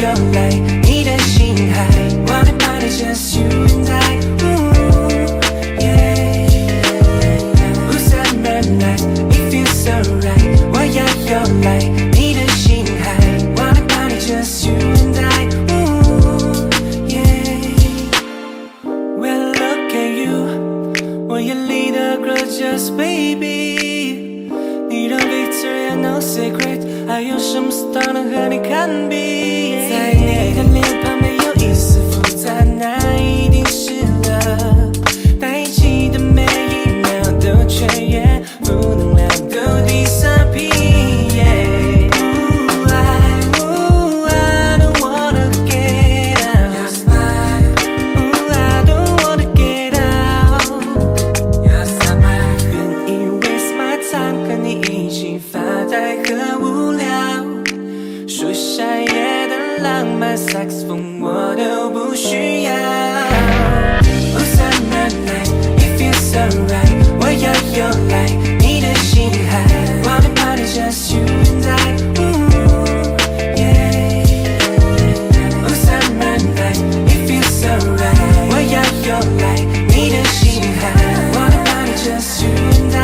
又来，你的心海 Wanna party just you and I Summer night, it feels so right 我要又来，你的心海 Wanna party just you and I Well look at you 我眼里的 gorgeous baby 你的 Victoria no secret 还有什么 star 能和你堪比在你的脸庞没有一丝复杂那一定是 love 在一起的每一秒都雀跃负能量都 disappear I don't wanna get out Your smile I don't wanna get out Your summer 愿意 waste my time 和你一起发呆和无聊树下夜的浪漫萨克斯风我都不需要 Summer night, it feels so right 我要又来，你的心海 Wanna party just you and I Summer night, it feels so right 我要又来，你的心海 Wanna party just you and I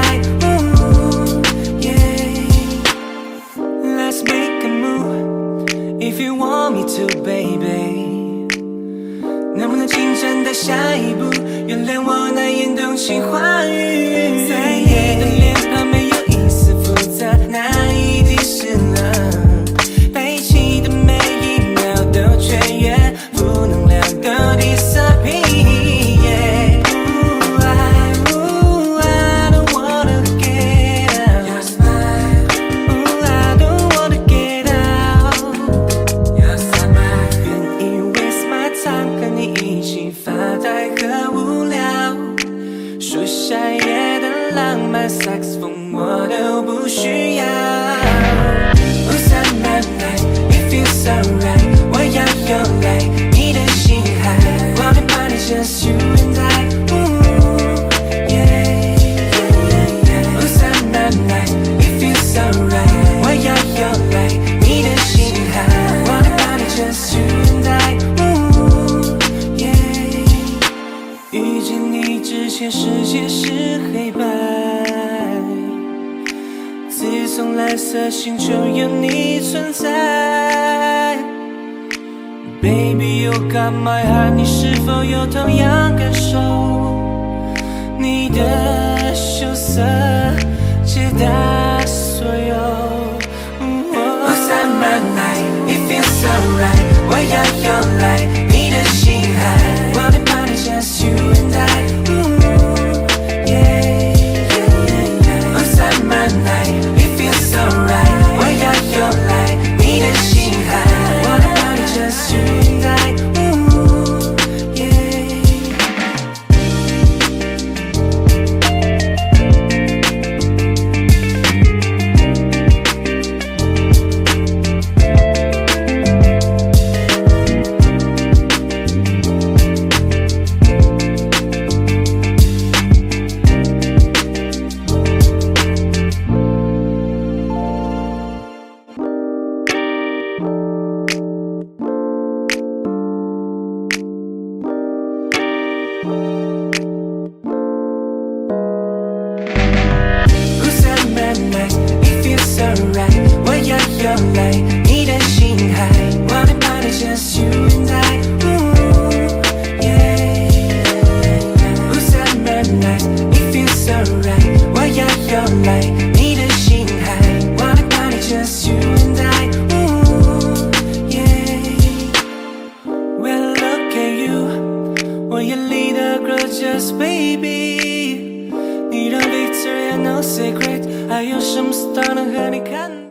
Let's make a move If you want me to, baby 能不能请真的下一步原谅我难言动情话语在你的脸庞没有一丝复杂那一定是 love 在一起的每一秒都雀跃负能量都 disappear I don't wanna get out Your smile I don't wanna get out Your summer 愿意 waste my time 和你一起发呆和无聊树下夜的浪漫萨克斯风我都不需要 Summer night, it feels so right 我要又来，你的心海 Wanna party just you and I Summer night, it feels so right 我要又来，你的心海 Wanna party just you and I遇见你之前世界是黑白自从蓝色星球有你存在 Baby you got my heart 你是否有同样感受你的羞涩解答所有 Summer night it feels so right 我要又来你的心海 Wanna party just you and I Summer night it feels so right 我要又来你的心海 Wanna party just you and I Summer night it feels so right 我要又来你的心海 Wanna party just you and I Summer night it feels so right 我要又来你的心海 Wanna party just you and I Well look at you 我眼里的 gorgeous baby 你的 Victoria no secret 还有什么 star 能和你看